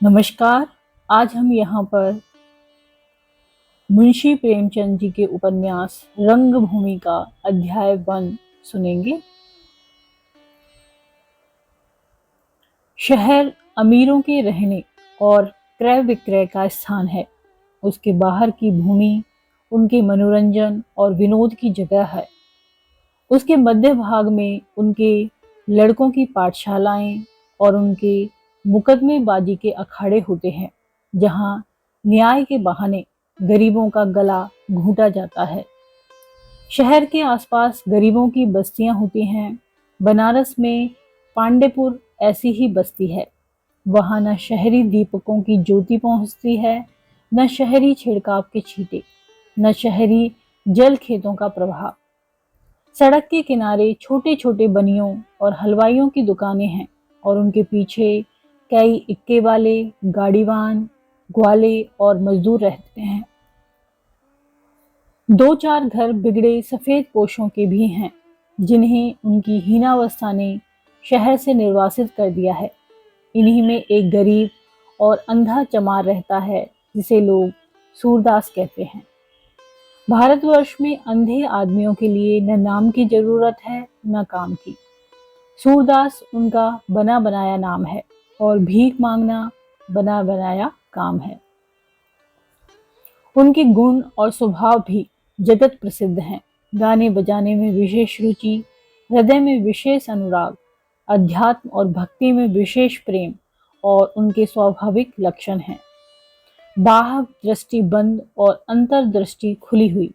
नमस्कार। आज हम यहाँ पर मुंशी प्रेमचंद जी के उपन्यास रंगभूमि का अध्याय 1 सुनेंगे। शहर अमीरों के रहने और क्रय विक्रय का स्थान है। उसके बाहर की भूमि उनके मनोरंजन और विनोद की जगह है। उसके मध्य भाग में उनके लड़कों की पाठशालाएं और उनके मुकदमेबाजी के अखाड़े होते हैं, जहां न्याय के बहाने गरीबों का गला घूंटा जाता है। शहर के आसपास गरीबों की बस्तियां होती हैं। बनारस में पांडेपुर ऐसी ही बस्ती है। वहां न शहरी दीपकों की ज्योति पहुंचती है, न शहरी छिड़काव के छींटे, न शहरी जल खेतों का प्रभाव। सड़क के किनारे छोटे छोटे बनियों और हलवाइयों की दुकानें हैं और उनके पीछे कई इक्के वाले, गाड़ीवान, ग्वाले और मजदूर रहते हैं। दो चार घर बिगड़े सफेद पोशों के भी हैं, जिन्हें उनकी हीनावस्था ने शहर से निर्वासित कर दिया है। इन्हीं में एक गरीब और अंधा चमार रहता है, जिसे लोग सूरदास कहते हैं। भारतवर्ष में अंधे आदमियों के लिए न नाम की जरूरत है न काम की। सूरदास उनका बना बनाया नाम है और भीख मांगना बना बनाया काम है। उनके गुण और स्वभाव भी जगत प्रसिद्ध हैं। गाने बजाने में विशेष रुचि, हृदय में विशेष अनुराग, अध्यात्म और भक्ति में विशेष प्रेम और उनके स्वाभाविक लक्षण हैं। बाह्य दृष्टि बंद और अंतर्दृष्टि खुली हुई।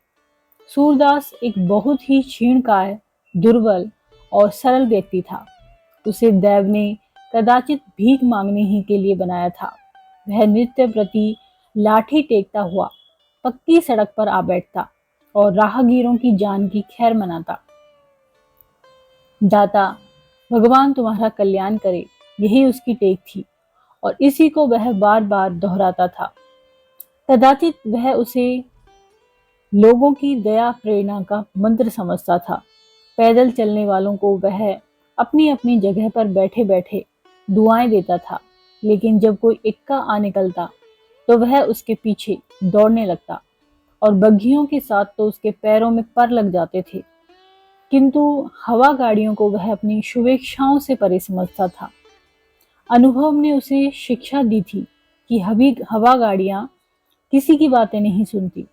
सूरदास एक बहुत ही क्षीणकाय, दुर्बल और सरल व्यक्ति था। उसे दैव ने कदाचित भीख मांगने ही के लिए बनाया था। वह नित्य प्रति लाठी टेकता हुआ पक्की सड़क पर आ बैठता और राहगीरों की जान की खैर मनाता। दाता, भगवान तुम्हारा कल्याण करे, यही उसकी टेक थी और इसी को वह बार बार दोहराता था। कदाचित वह उसे लोगों की दया प्रेरणा का मंत्र समझता था। पैदल चलने वालों को वह अपनी अपनी जगह पर बैठे बैठे दुआएं देता था, लेकिन जब कोई इक्का आ निकलता तो वह उसके पीछे दौड़ने लगता और बग्घियों के साथ तो उसके पैरों में पर लग जाते थे। किंतु हवा गाड़ियों को वह अपनी शुभेच्छाओं से परे समझता था। अनुभव ने उसे शिक्षा दी थी कि हवा गाड़ियां किसी की बातें नहीं सुनती।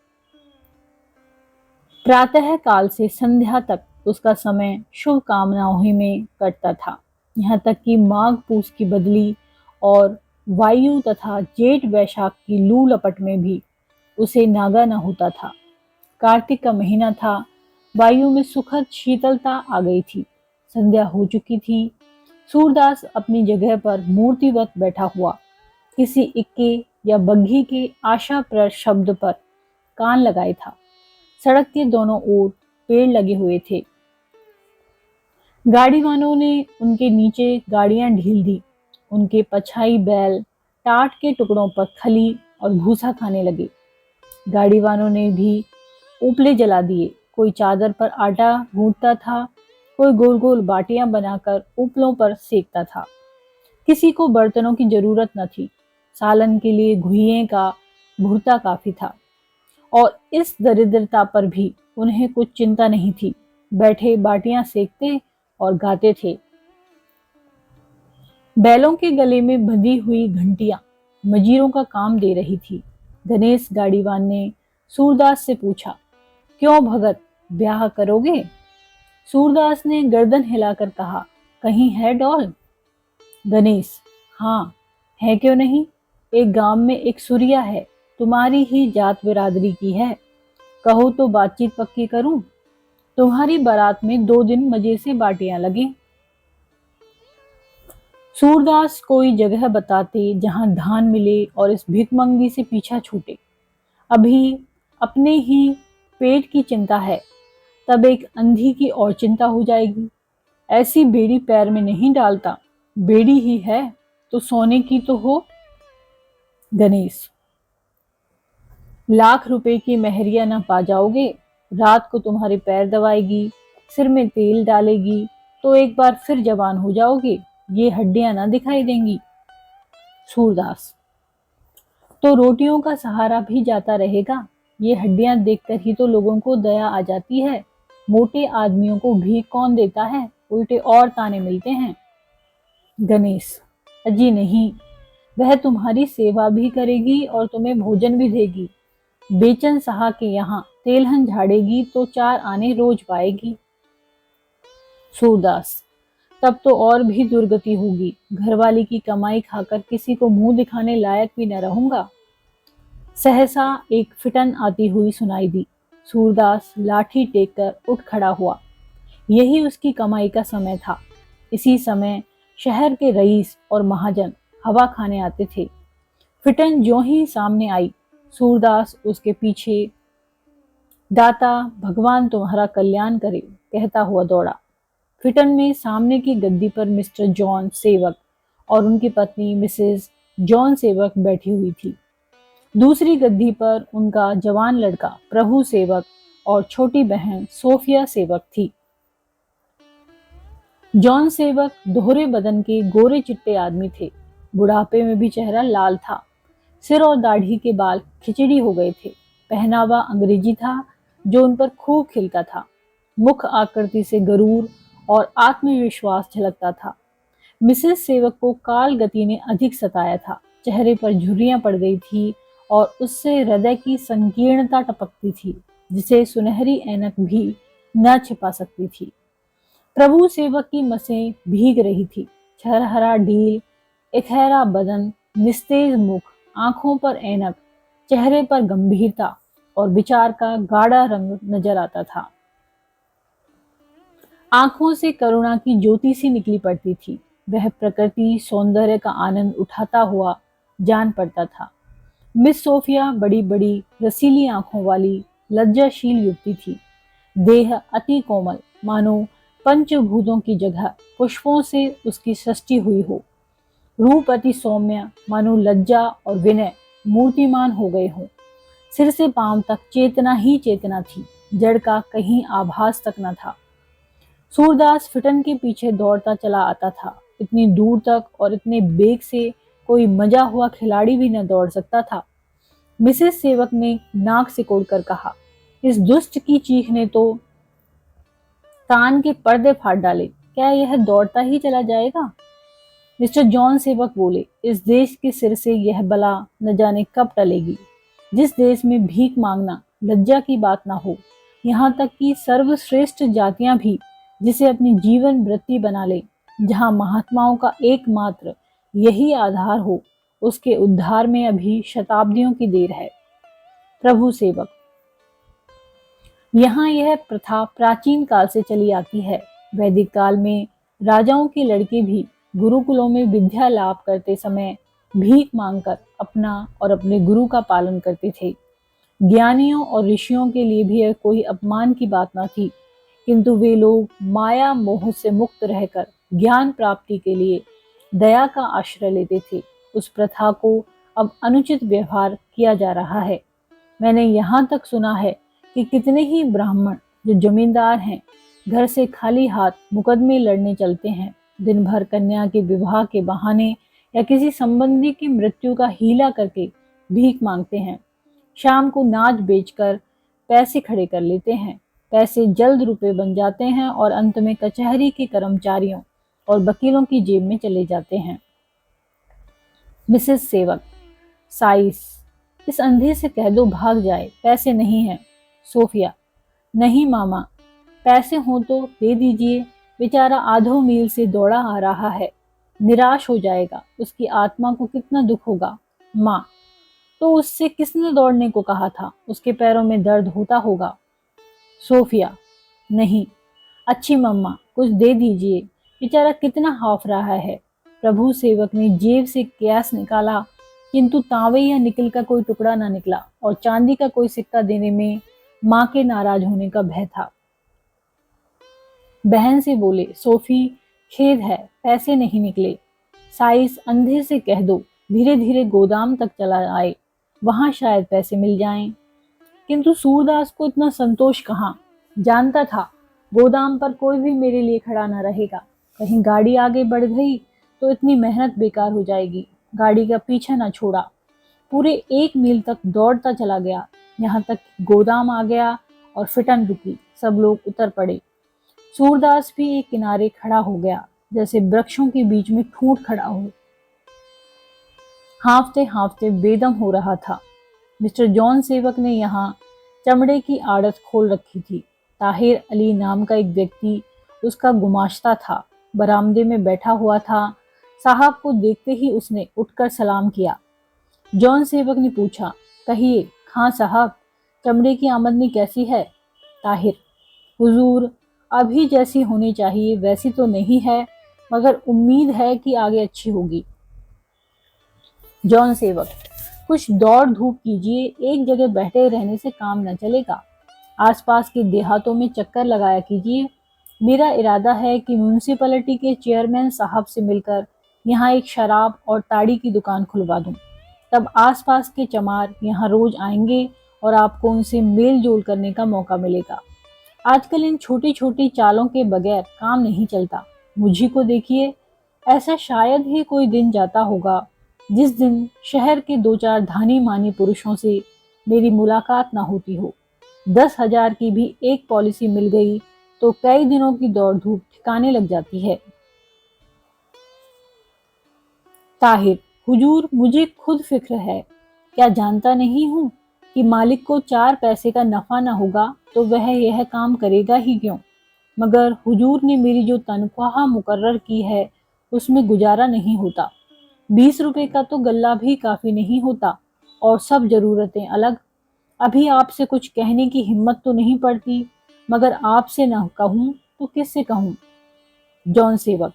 प्रातः काल से संध्या तक उसका समय शुभ कामनाओं ही में कटता था। यहाँ तक कि माघ पूस की बदली और वायु तथा जेठ वैशाख की लू लपट में भी उसे नागा न होता था। कार्तिक का महीना था। वायु में सुखद शीतलता आ गई थी। संध्या हो चुकी थी। सूरदास अपनी जगह पर मूर्तिवत बैठा हुआ किसी इक्के या बग्घी के आशाप्रद शब्द पर कान लगाए था। सड़क के दोनों ओर पेड़ लगे हुए थे। गाड़ी वालों ने उनके नीचे गाड़ियां ढील दी। उनके पछाई बैल टाट के टुकड़ों पर खली और भूसा खाने लगे। गाड़ी वालों ने भी उपले जला दिए। कोई चादर पर आटा गूंथता था, कोई गोल गोल बाटियां बनाकर उपलों पर सेकता था। किसी को बर्तनों की जरूरत न थी। सालन के लिए घुइयां का भुर्ता काफी था और इस दरिद्रता पर भी उन्हें कुछ चिंता नहीं थी। बैठे बाटियां सेकते और गाते थे। बैलों के गले में बंधी हुई घंटियां मजीरों का काम दे रही थी। गणेश गाड़ीवान ने सूरदास से पूछा, क्यों भगत, ब्याह करोगे? सूरदास ने गर्दन हिलाकर कहा, कहीं है डॉल? गणेश, हाँ है, क्यों नहीं। एक गांव में एक सुरिया है, तुम्हारी ही जात बिरादरी की है। कहो तो बातचीत पक्की करूं। तुम्हारी बारात में 2 दिन मजे से बाटियां लगे। सूरदास कोई जगह बताते जहां धान मिले और इस भिखमंगी से पीछा छूटे। अभी अपने ही पेट की चिंता है, तब एक अंधी की और चिंता हो जाएगी। ऐसी बेड़ी पैर में नहीं डालता। बेड़ी ही है तो सोने की तो हो। गणेश, लाख रुपए की मेहरिया ना पा जाओगे। रात को तुम्हारे पैर दबाएगी, सिर में तेल डालेगी तो एक बार फिर जवान हो जाओगे। ये हड्डियां ना दिखाई देंगी। सूरदास, तो रोटियों का सहारा भी जाता रहेगा। ये हड्डियां देखकर ही तो लोगों को दया आ जाती है। मोटे आदमियों को भीख कौन देता है, उल्टे और ताने मिलते हैं। गणेश, अजी नहीं, वह तुम्हारी सेवा भी करेगी और तुम्हें भोजन भी देगी। बेचन सहा के यहाँ तेलहन झाड़ेगी तो 4 आने रोज पाएगी। सूरदास, तब तो और भी दुर्गति होगी। घरवाली की कमाई खाकर किसी को मुंह दिखाने लायक भी न रहूंगा। सहसा एक फिटन आती हुई सुनाई दी। सूरदास लाठी टेक कर उठ खड़ा हुआ। यही उसकी कमाई का समय था। इसी समय शहर के रईस और महाजन हवा खाने आते थे। फिटन ज्यों ही सामने आई, सूरदास उसके पीछे दाता भगवान तुम्हारा कल्याण करे कहता हुआ दौड़ा। फिटन में सामने की गद्दी पर मिस्टर जॉन सेवक और उनकी पत्नी मिसेस जॉन सेवक बैठी हुई थी। दूसरी गद्दी पर उनका जवान लड़का प्रभु सेवक और छोटी बहन सोफिया सेवक थी। जॉन सेवक दोहरे बदन के गोरे चिट्टे आदमी थे। बुढ़ापे में भी चेहरा लाल था। सिर और दाढ़ी के बाल खिचड़ी हो गए थे। पहनावा अंग्रेजी था जो उन पर खूब खिलता था। मुख आकृति से गरूर और आत्मविश्वास झलकता था। मिसेस सेवक को काल गति ने अधिक सताया था। चेहरे पर झुर्रियां पड़ गई थी और उससे हृदय की संकीर्णता टपकती थी, जिसे सुनहरी ऐनक भी न छिपा सकती थी। प्रभु सेवक की मसें भीग रही थी। छरहरा ढील, इकहरा बदन, निस्तेज मुख, आंखों पर ऐनक, चेहरे पर गंभीरता और विचार का गाढ़ा रंग नजर आता था। आंखों से करुणा की ज्योति सी निकली पड़ती थी। वह प्रकृति सौंदर्य का आनंद उठाता हुआ जान पड़ता था। मिस सोफिया बड़ी बड़ी रसीली आंखों वाली लज्जाशील युवती थी। देह अति कोमल, मानो पंचभूतों की जगह पुष्पों से उसकी सृष्टि हुई हो। रूप अति सौम्य, मानो लज्जा और विनय मूर्तिमान हो गए हों। सिर से पांव तक चेतना ही चेतना थी, जड़ का कहीं आभास तक न था। सूरदास फिटन के पीछे दौड़ता चला आता था। इतनी दूर तक और इतने बेग से कोई मजा हुआ खिलाड़ी भी न दौड़ सकता था। मिसेस सेवक ने नाक सिकोड़कर कहा, इस दुष्ट की चीख ने तो कान के पर्दे फाड़ डाले। क्या यह दौड़ता ही चला जाएगा? मिस्टर जॉन सेवक बोले, इस देश के सिर से यह बला न जाने कब टलेगी। जिस देश में भीख मांगना लज्जा की बात ना हो, यहाँ तक कि सर्वश्रेष्ठ जातियां भी जिसे अपनी जीवन वृत्ति बना ले, जहाँ महात्माओं का एकमात्र यही आधार हो, उसके उद्धार में अभी शताब्दियों की देर है। प्रभु सेवक, यहाँ यह प्रथा प्राचीन काल से चली आती है। वैदिक काल में राजाओं के लड़के भी गुरुकुलों में विद्या लाभ करते समय भीख मांगकर अपना और अपने गुरु का पालन करते थे। ज्ञानियों और ऋषियों के लिए भी यह कोई अपमान की बात न थी, किंतु वे लोग माया मोह से मुक्त रहकर ज्ञान प्राप्ति के लिए दया का आश्रय लेते थे। उस प्रथा को अब अनुचित व्यवहार किया जा रहा है। मैंने यहाँ तक सुना है कि कितने ही ब्राह्मण जो जमींदार हैं, घर से खाली हाथ मुकदमे लड़ने चलते हैं। दिन भर कन्या के विवाह के बहाने या किसी संबंधी की मृत्यु का हीला करके भीख मांगते हैं। शाम को नाच बेचकर पैसे खड़े कर लेते हैं। पैसे जल्द रुपए बन जाते हैं और अंत में कचहरी के कर्मचारियों और वकीलों की जेब में चले जाते हैं। मिसेस सेवक, साइस, इस अंधे से कह दो भाग जाए, पैसे नहीं हैं। सोफिया, नहीं मामा, पैसे हों तो दे दीजिए, बेचारा आधों मील से दौड़ा आ रहा है, निराश हो जाएगा, उसकी आत्मा को कितना दुख होगा। माँ, तो उससे किसने दौड़ने को कहा था, उसके पैरों में दर्द होता होगा। सोफिया, नहीं, अच्छी मम्मा, कुछ दे दीजिए, बेचारा कितना हाफ रहा है। प्रभु सेवक ने जेब से कैश निकाला, किंतु तांबे या निकल का कोई टुकड़ा ना निकला और चांदी का कोई सिक्का देने में माँ के नाराज होने का भय था। बहन से बोले, सोफी, खेद है, पैसे नहीं निकले। साइस, अंधे से कह दो धीरे धीरे गोदाम तक चला आए, वहां शायद पैसे मिल जाएं। किंतु सूरदास को इतना संतोष कहाँ। जानता था गोदाम पर कोई भी मेरे लिए खड़ा न रहेगा। कहीं गाड़ी आगे बढ़ गई तो इतनी मेहनत बेकार हो जाएगी। गाड़ी का पीछा न छोड़ा। पूरे 1 मील तक दौड़ता चला गया, यहाँ तक कि गोदाम आ गया और फिटन रुकी। सब लोग उतर पड़े। सूरदास भी एक किनारे खड़ा हो गया, जैसे वृक्षों के बीच में ठूंठ खड़ा हो। हांफते हांफते बेदम हो रहा था। मिस्टर जॉन सेवक ने यहाँ चमड़े की आड़त खोल रखी थी। ताहिर अली नाम का एक व्यक्ति उसका गुमाश्ता था, बरामदे में बैठा हुआ था। साहब को देखते ही उसने उठकर सलाम किया। जॉन सेवक ने पूछा, कहिए खां साहब, चमड़े की आमदनी कैसी है? ताहिर, हुजूर, अभी जैसी होनी चाहिए वैसी तो नहीं है, मगर उम्मीद है कि आगे अच्छी होगी। जॉन सेवक, कुछ दौड़ धूप कीजिए, एक जगह बैठे रहने से काम न चलेगा। आसपास के देहातों में चक्कर लगाया कीजिए। मेरा इरादा है कि म्यूनिसिपैलिटी के चेयरमैन साहब से मिलकर यहाँ एक शराब और ताड़ी की दुकान खुलवा दूं। तब आसपास के चमार यहाँ रोज आएंगे और आपको उनसे मेल जोल करने का मौका मिलेगा। आजकल इन छोटी छोटी चालों के बगैर काम नहीं चलता। मुझी को देखिए, ऐसा शायद ही कोई दिन जाता होगा जिस दिन शहर के 2-4 धानी मानी पुरुषों से मेरी मुलाकात ना होती हो। 10,000 की भी एक पॉलिसी मिल गई तो कई दिनों की दौड़ धूप ठिकाने लग जाती है। ताहिर, हुजूर, मुझे खुद फिक्र है। क्या जानता नहीं हूँ कि मालिक को 4 पैसे का नफा ना होगा तो वह यह काम करेगा ही क्यों? मगर हुजूर ने मेरी जो तनख्वाह मुकर्रर की है उसमें गुजारा नहीं होता। 20 रुपए का तो गल्ला भी काफी नहीं होता, और सब जरूरतें अलग। अभी आपसे कुछ कहने की हिम्मत तो नहीं पड़ती, मगर आपसे ना कहूं तो किससे कहूं? जॉन सेवक,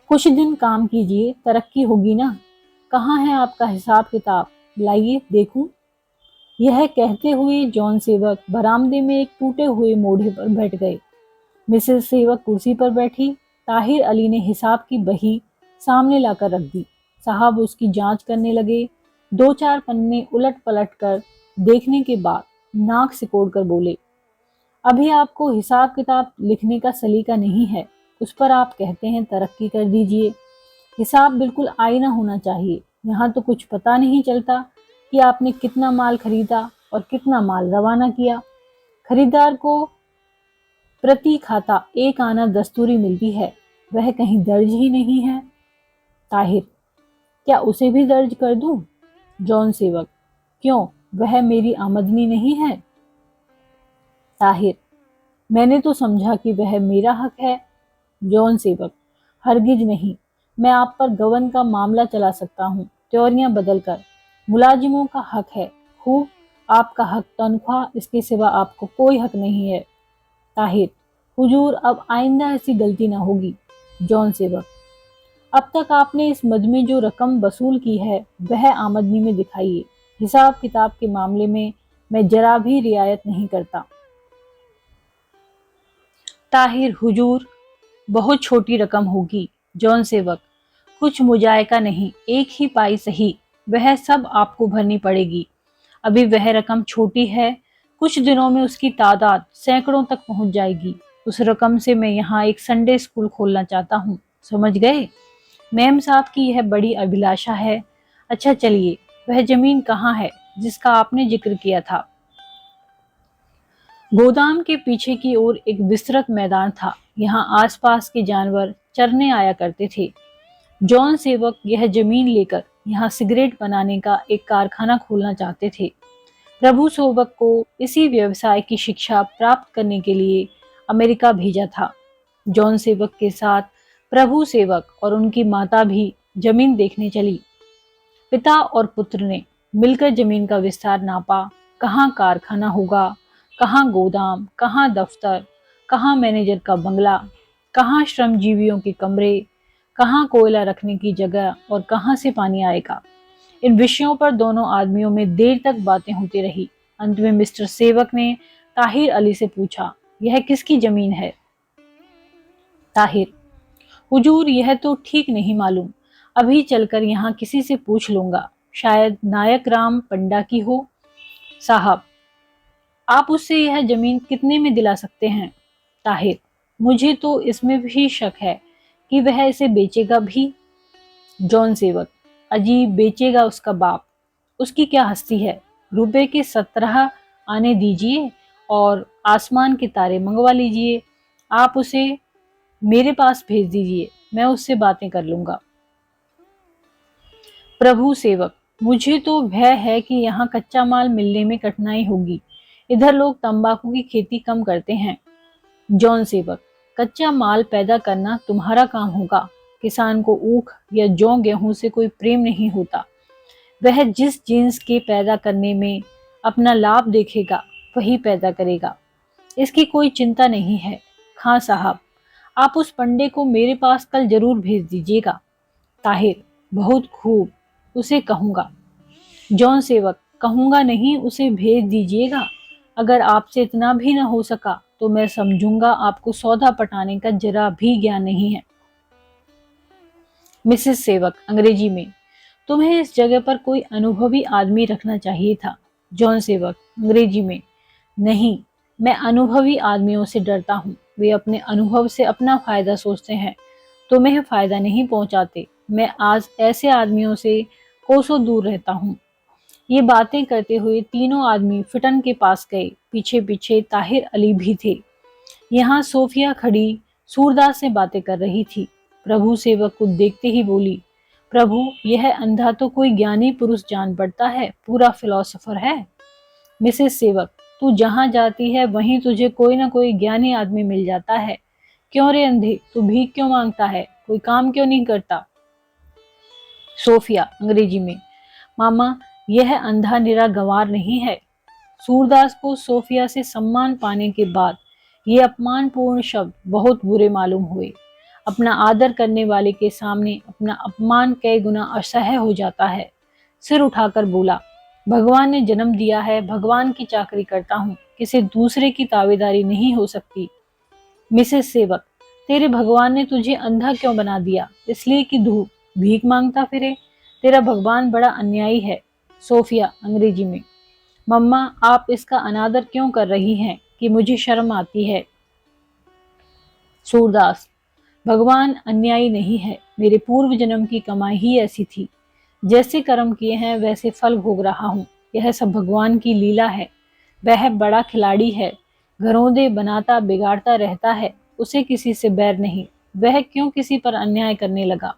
कुछ दिन काम कीजिए, तरक्की होगी ना। कहाँ है आपका हिसाब किताब? लाइए देखूं। यह कहते हुए जॉन सेवक बरामदे में एक टूटे हुए मोढ़े पर बैठ गए। मिसेस सेवक कुर्सी पर बैठी। ताहिर अली ने हिसाब की बही सामने लाकर रख दी। साहब उसकी जांच करने लगे। 2-4 पन्ने उलट पलट कर देखने के बाद नाक सिकोड़ कर बोले, अभी आपको हिसाब किताब लिखने का सलीका नहीं है, उस पर आप कहते हैं तरक्की कर दीजिए। हिसाब बिल्कुल आईना होना चाहिए। यहाँ तो कुछ पता नहीं चलता कि आपने कितना माल खरीदा और कितना माल रवाना किया। खरीदार को प्रति खाता 1 आना दस्तूरी मिलती है, वह कहीं दर्ज ही नहीं है। ताहिर, क्या उसे भी दर्ज कर दूं? जॉन सेवक, क्यों, वह मेरी आमदनी नहीं है? ताहिर, मैंने तो समझा कि वह मेरा हक है। जॉन सेवक, हरगिज नहीं, मैं आप पर गबन का मामला चला सकता हूँ, त्योरियां बदलकर। मुलाजिमों का हक है खूब, आपका हक तनख्वाह, इसके सिवा आपको कोई हक नहीं है। ताहिर, हुजूर, अब आइंदा ऐसी गलती ना होगी। जॉन सेवक, अब तक आपने इस मद में जो रकम वसूल की है वह आमदनी में दिखाइए। हिसाब किताब के मामले में मैं जरा भी रियायत नहीं करता। ताहिर, हुजूर, बहुत छोटी रकम होगी। जॉन सेवक, कुछ मुजायका नहीं, एक ही पाई सही, वह सब आपको भरनी पड़ेगी। अभी वह रकम छोटी है, कुछ दिनों में उसकी तादाद सैकड़ों तक पहुंच जाएगी। उस रकम से मैं यहाँ एक संडे स्कूल खोलना चाहता हूँ, समझ गए? मैम साहब की यह बड़ी अभिलाषा है। अच्छा चलिए, वह जमीन कहाँ है जिसका आपने जिक्र किया था? गोदाम के पीछे की ओर एक विस्तृत मैदान था। यहाँ आसपास के जानवर चरने आया करते थे। जॉन सेवक यह जमीन लेकर यहाँ सिगरेट बनाने का एक कारखाना खोलना चाहते थे। प्रभु सेवक को इसी व्यवसाय की शिक्षा प्राप्त करने के लिए अमेरिका भेजा था। जॉन सेवक के साथ प्रभु सेवक और उनकी माता भी जमीन देखने चली। पिता और पुत्र ने मिलकर जमीन का विस्तार नापा। कहाँ कारखाना होगा, कहाँ गोदाम, कहाँ दफ्तर, कहाँ मैनेजर का बंगला, कहाँ श्रमजीवियों के कमरे, कहाँ कोयला रखने की जगह और कहाँ से पानी आएगा। इन विषयों पर दोनों आदमियों में देर तक बातें होती रही। अंत में मिस्टर सेवक ने ताहिर अली से पूछा, यह किसकी जमीन है? ताहिर, हुजूर, यह तो ठीक नहीं मालूम, अभी चलकर यहाँ किसी से पूछ लूंगा, शायद नायक राम पंडा की हो। साहब, आप उससे यह जमीन कितने में दिला सकते हैं? ताहिर, मुझे तो इसमें भी शक है कि वह इसे बेचेगा भी। जॉन सेवक, अजीब बेचेगा उसका बाप। उसकी क्या हस्ती है। रुपए के 17 आने दीजिए और आसमान के तारे मंगवा लीजिए। आप उसे मेरे पास भेज दीजिए, मैं उससे बातें कर लूंगा। प्रभु सेवक, मुझे तो भय है कि यहाँ कच्चा माल मिलने में कठिनाई होगी। इधर लोग तंबाकू की खेती कम करते हैं। जॉन सेवक, कच्चा माल पैदा करना तुम्हारा काम होगा। किसान को ऊख या जौ गेहूं से कोई प्रेम नहीं होता। वह जिस जीन्स के पैदा करने में अपना लाभ देखेगा वही पैदा करेगा। इसकी कोई चिंता नहीं है। खां साहब, आप उस पंडे को मेरे पास कल जरूर भेज दीजिएगा। ताहिर, बहुत खूब, उसे कहूंगा। जॉन सेवक, कहूंगा नहीं, उसे भेज दीजिएगा। अगर आपसे इतना भी न हो सका तो मैं समझूंगा आपको सौदा पटाने का जरा भी ज्ञान नहीं है। मिसेस सेवक अंग्रेजी में, तुम्हें इस जगह पर कोई अनुभवी आदमी रखना चाहिए था। जॉन सेवक अंग्रेजी में, नहीं, मैं अनुभवी आदमियों से डरता हूँ। वे अपने अनुभव से अपना फायदा सोचते हैं, तुम्हें फायदा नहीं पहुंचाते। मैं आज ऐसे आदमियों से कोसों दूर रहता हूँ। ये बातें करते हुए तीनों आदमी फिटन के पास गए। पीछे पीछे ताहिर अली भी थे। यहाँ सोफिया खड़ी सूरदास से बातें कर रही थी। प्रभु सेवक को देखते ही बोली, प्रभु, यह अंधा तो कोई ज्ञानी पुरुष जान पड़ता है, पूरा फिलोसोफर है। मिसेस सेवक, तू जहाँ जाती है वहीं तुझे कोई ना कोई ज्ञानी आदमी मिल जाता है। क्यों रे अंधे, तू भीख क्यों मांगता है, कोई काम क्यों नहीं करता। सोफिया अंग्रेजी में, मामा, यह अंधा निरा गंवार नहीं है। सूरदास को सोफिया से सम्मान पाने के बाद ये अपमानपूर्ण शब्द बहुत बुरे मालूम हुए। अपना आदर करने वाले के सामने अपना अपमान कई गुना असह्य हो जाता है। सिर उठाकर बोला, भगवान ने जन्म दिया है, भगवान की चाकरी करता हूँ, किसी दूसरे की तावेदारी नहीं हो सकती। मिसेस सेवक, तेरे भगवान ने तुझे अंधा क्यों बना दिया, इसलिए कि तू भीख मांगता फिरे। तेरा भगवान बड़ा अन्यायी है। सोफिया अंग्रेजी में, मम्मा, आप इसका अनादर क्यों कर रही हैं कि मुझे शर्म आती है। सूरदास, भगवान अन्यायी नहीं है, मेरे पूर्व जन्म की कमाई ही ऐसी थी। जैसे कर्म किए हैं वैसे फल भोग रहा हूँ। यह सब भगवान की लीला है। वह बड़ा खिलाड़ी है, घरौंदे बनाता बिगाड़ता रहता है, उसे किसी से बैर नहीं। वह क्यों किसी पर अन्याय करने लगा।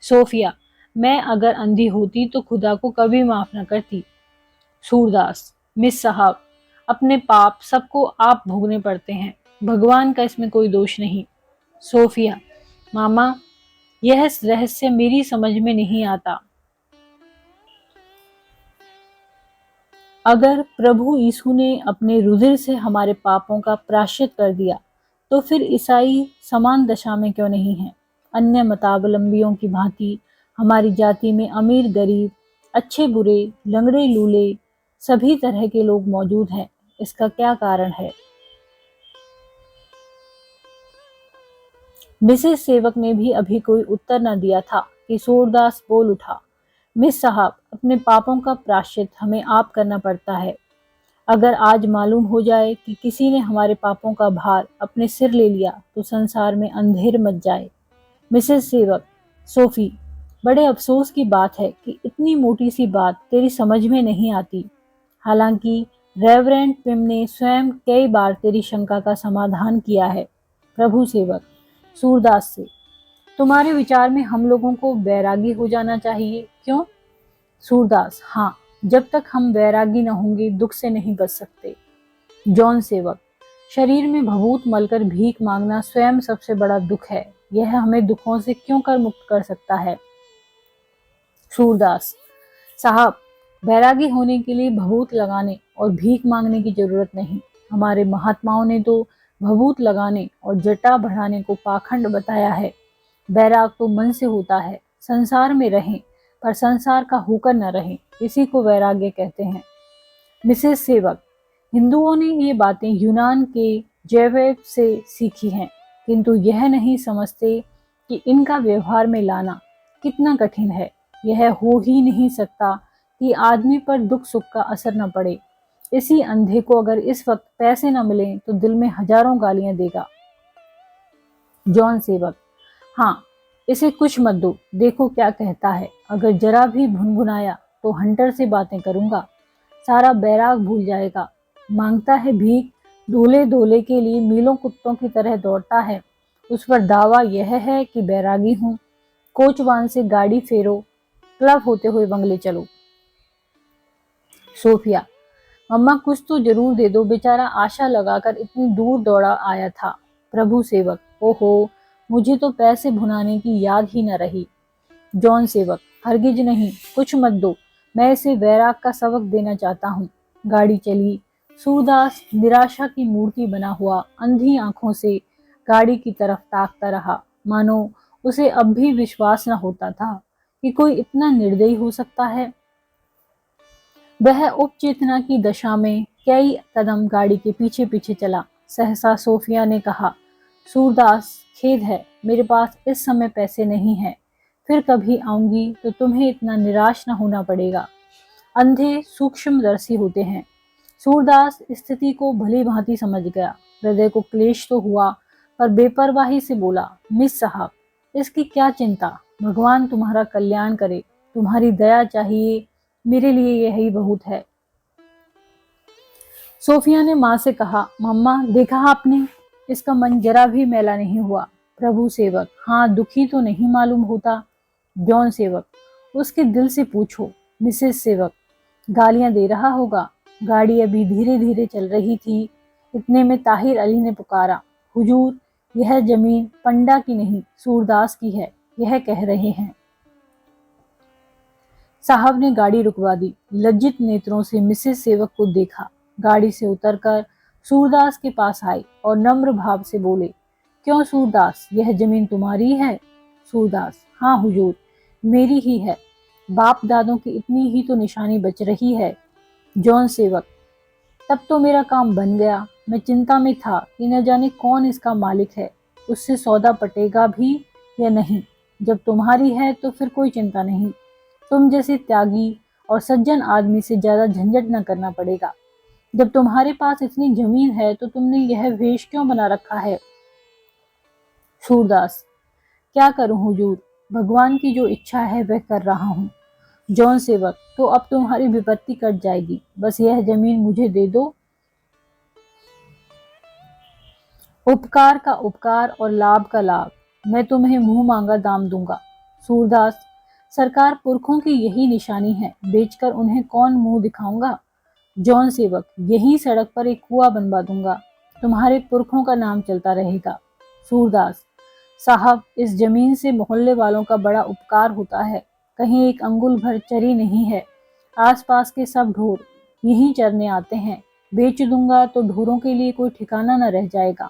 सोफिया, मैं अगर अंधी होती तो खुदा को कभी माफ न करती। सूरदास, मिस साहब, अपने पाप सबको आप भोगने पड़ते हैं, भगवान का इसमें कोई दोष नहीं। सोफिया, मामा, यह रहस्य मेरी समझ में नहीं आता। अगर प्रभु यीशु ने अपने रुधिर से हमारे पापों का प्रायश्चित कर दिया तो फिर ईसाई समान दशा में क्यों नहीं है। अन्य मतावलंबियों की भांति हमारी जाति में अमीर गरीब, अच्छे बुरे, लंगड़े लूले, सभी तरह के लोग मौजूद हैं। इसका क्या कारण है। मिसेस सेवक ने भी अभी कोई उत्तर न दिया था कि सूरदास बोल उठा, मिस साहब, अपने पापों का प्रायश्चित हमें आप करना पड़ता है। अगर आज मालूम हो जाए कि किसी ने हमारे पापों का भार अपने सिर ले लिया तो संसार में अंधेर मच जाए। मिसेस सेवक, सोफी, बड़े अफसोस की बात है कि इतनी मोटी सी बात तेरी समझ में नहीं आती। हालांकि रेवरेंड पिम ने स्वयं कई बार तेरी शंका का समाधान किया है। प्रभु सेवक सूरदास से, तुम्हारे विचार में हम लोगों को वैरागी हो जाना चाहिए, क्यों। सूरदास, हाँ, जब तक हम वैरागी न होंगे दुख से नहीं बच सकते। जॉन सेवक, शरीर में भभूत मलकर भीख मांगना स्वयं सबसे बड़ा दुख है। यह हमें दुखों से क्यों कर मुक्त कर सकता है। सूरदास साहब, वैरागी होने के लिए भभूत लगाने और भीख मांगने की जरूरत नहीं। हमारे महात्माओं ने तो भभूत लगाने और जटा बढ़ाने को पाखंड बताया है। वैराग तो मन से होता है। संसार में रहें पर संसार का होकर न रहें, इसी को वैराग्य कहते हैं। मिसेस सेवक, हिंदुओं ने ये बातें यूनान के जैवेव से सीखी हैं, किंतु यह नहीं समझते कि इनका व्यवहार में लाना कितना कठिन है। यह हो ही नहीं सकता कि आदमी पर दुख सुख का असर न पड़े। इसी अंधे को अगर इस वक्त पैसे न मिले तो दिल में हजारों गालियां देगा। जॉन सेवक, हाँ, इसे कुछ मत दो, देखो क्या कहता है। अगर जरा भी भुनभुनाया तो हंटर से बातें करूंगा, सारा बैराग भूल जाएगा। मांगता है भीख, दूल्हे धोले के लिए मीलों कुत्तों की तरह दौड़ता है। उस पर दावा यह है कि बैरागी हूँ। कोचवान से गाड़ी फेरो, क्लब होते हुए बंगले चलो। सोफिया, मम्मा कुछ तो जरूर दे दो, बेचारा आशा लगाकर इतनी दूर दौड़ा आया था। प्रभु सेवक, ओहो, मुझे तो पैसे भुनाने की याद ही न रही। जॉन सेवक, हरगिज नहीं, कुछ मत दो, मैं इसे वैराग का सबक देना चाहता हूँ। गाड़ी चली। सूरदास निराशा की मूर्ति बना हुआ अंधी आंखों से गाड़ी की तरफ ताकता रहा, मानो उसे अब भी विश्वास न होता था कि कोई इतना निर्दयी हो सकता है। वह उपचेतना की दशा में कई कदम गाड़ी के पीछे पीछे चला। सहसा सोफिया ने कहा, सूरदास, खेद है, मेरे पास इस समय पैसे नहीं हैं। फिर कभी आऊंगी तो तुम्हें इतना निराश न होना पड़ेगा। अंधे सूक्ष्मदर्शी होते हैं। सूरदास स्थिति को भली भांति समझ गया। हृदय को क्लेश तो हुआ, पर बेपरवाही से बोला, मिस साहब, इसकी क्या चिंता, भगवान तुम्हारा कल्याण करे, तुम्हारी दया चाहिए, मेरे लिए यही बहुत है। सोफिया ने माँ से कहा, मम्मा देखा आपने, इसका मन जरा भी मैला नहीं हुआ। प्रभु सेवक, हाँ, दुखी तो नहीं मालूम होता। जॉन सेवक, उसके दिल से पूछो। मिसेस सेवक, गालियां दे रहा होगा। गाड़ी अभी धीरे धीरे चल रही थी। इतने में ताहिर अली ने पुकारा, हुजूर, यह जमीन पंडा की नहीं, सूरदास की है, यह कह रहे हैं। साहब ने गाड़ी रुकवा दी। लज्जित नेत्रों से मिसेस सेवक को देखा। गाड़ी से उतरकर सूरदास के पास आए और नम्र भाव से बोले, क्यों सूरदास, यह जमीन तुम्हारी है? सूरदास, हाँ हुजूर, मेरी ही है। बाप दादों की इतनी ही तो निशानी बच रही है। जॉन सेवक, तब तो मेरा काम बन गया। मैं चिंता में था कि न जाने कौन इसका मालिक है, उससे सौदा पटेगा भी या नहीं। जब तुम्हारी है तो फिर कोई चिंता नहीं। तुम जैसे त्यागी और सज्जन आदमी से ज्यादा झंझट न करना पड़ेगा। जब तुम्हारे पास इतनी जमीन है तो तुमने यह वेश क्यों बना रखा है? सूरदास, क्या करूं हुजूर, भगवान की जो इच्छा है वह कर रहा हूं। जॉन सेवक, तो अब तुम्हारी विपत्ति कट जाएगी, बस यह जमीन मुझे दे दो। उपकार का उपकार और लाभ का लाभ, मैं तुम्हें मुंह मांगा दाम दूंगा। सूरदास, सरकार पुरखों की यही निशानी है, बेचकर उन्हें कौन मुंह दिखाऊंगा। जॉन सेवक, यही सड़क पर एक कुआं बनवा दूंगा, तुम्हारे पुरखों का नाम चलता रहेगा। सूरदास, साहब, इस जमीन से मोहल्ले वालों का बड़ा उपकार होता है, कहीं एक अंगुल भर चरी नहीं है। आसपास के सब ढोर यहीं चरने आते हैं, बेच दूंगा तो ढोरों के लिए कोई ठिकाना न रह जाएगा।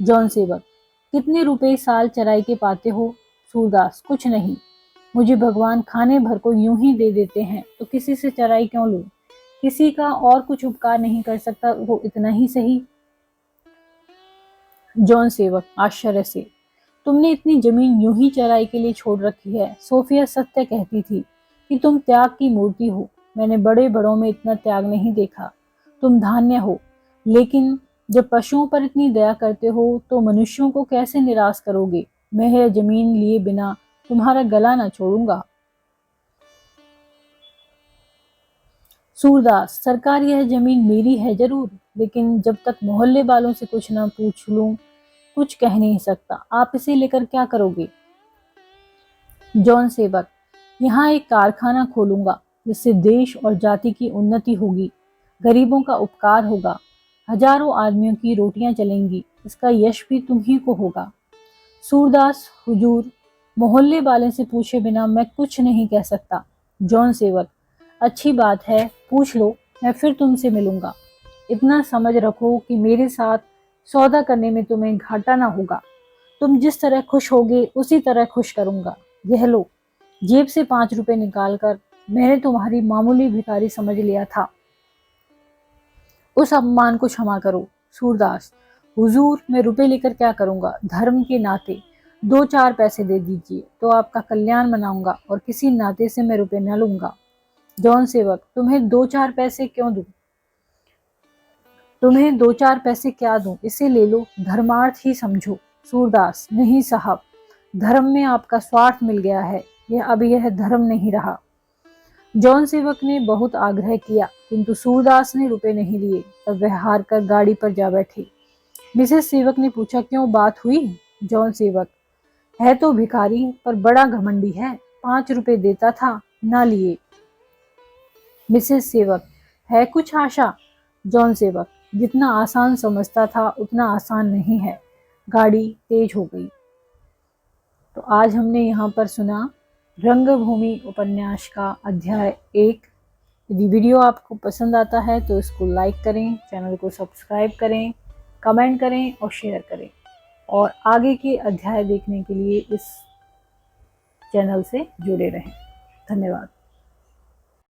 जॉन सेवक, कितने रुपए साल चराई के पाते हो? सूरदास, कुछ नहीं, मुझे भगवान खाने भर को यूं ही दे देते हैं, तो किसी से चराई क्यों लूं? किसी का और कुछ उपकार नहीं कर सकता वो इतना ही सही। जॉन सेवक आश्चर्य से, तुमने इतनी जमीन यूं ही चराई के लिए छोड़ रखी है? सोफिया सत्य कहती थी कि तुम त्याग की मूर्ति हो। मैंने बड़े बड़ों में इतना त्याग नहीं देखा। तुम धान्य हो, लेकिन जब पशुओं पर इतनी दया करते हो तो मनुष्यों को कैसे निराश करोगे? मैं यह जमीन लिए बिना तुम्हारा गला न छोड़ूंगा। सूरदास, सरकार, यह जमीन मेरी है जरूर, लेकिन जब तक मोहल्ले वालों से कुछ न पूछ लूं, कुछ कह नहीं सकता। आप इसे लेकर क्या करोगे? जॉन सेवक, यहाँ एक कारखाना खोलूंगा, जिससे देश और जाति की उन्नति होगी, गरीबों का उपकार होगा, हजारों आदमियों की रोटियां चलेंगी, इसका यश भी तुम्ही को होगा। सूरदास, हुजूर, मोहल्ले वाले से पूछे बिना मैं कुछ नहीं कह सकता। जॉन सेवक, अच्छी बात है, पूछ लो, मैं फिर तुमसे मिलूंगा। इतना समझ रखो कि मेरे साथ सौदा करने में तुम्हें घाटा ना होगा। तुम जिस तरह खुश होगे उसी तरह खुश करूंगा। यह लो। जेब से 5 रुपए निकालकर, मैंने तुम्हारी मामूली भिखारी समझ लिया था, उस अपमान को क्षमा करो। सूरदास, हुजूर, मैं रुपए लेकर क्या करूंगा? धर्म के नाते 2-4 पैसे दे दीजिए तो आपका कल्याण मनाऊंगा, और किसी नाते से मैं रुपए न लूंगा। जॉन सेवक, तुम्हें 2-4 पैसे क्यों दूं? तुम्हें 2-4 पैसे क्या दूं? इसे ले लो, धर्मार्थ ही समझो। सूरदास, नहीं साहब, धर्म में आपका स्वार्थ मिल गया है, अब यह धर्म नहीं रहा। जॉन सेवक ने बहुत आग्रह किया, किंतु सूरदास ने रुपए नहीं लिए। तब वह हार कर गाड़ी पर जा बैठी। मिसेस सेवक ने पूछा, क्यों, बात हुई? जॉन सेवक, है तो भिखारी पर बड़ा घमंडी है, 5 रुपए देता था, ना लिए। मिसेस सेवक, है कुछ आशा? जॉन सेवक, जितना आसान समझता था उतना आसान नहीं है। गाड़ी तेज हो गई। तो आज हमने यहाँ पर सुना रंगभूमि उपन्यास का अध्याय 1। यदि वीडियो आपको पसंद आता है तो इसको लाइक करें, चैनल को सब्सक्राइब करें, कमेंट करें और शेयर करें। और आगे के अध्याय देखने के लिए इस चैनल से जुड़े रहें। धन्यवाद।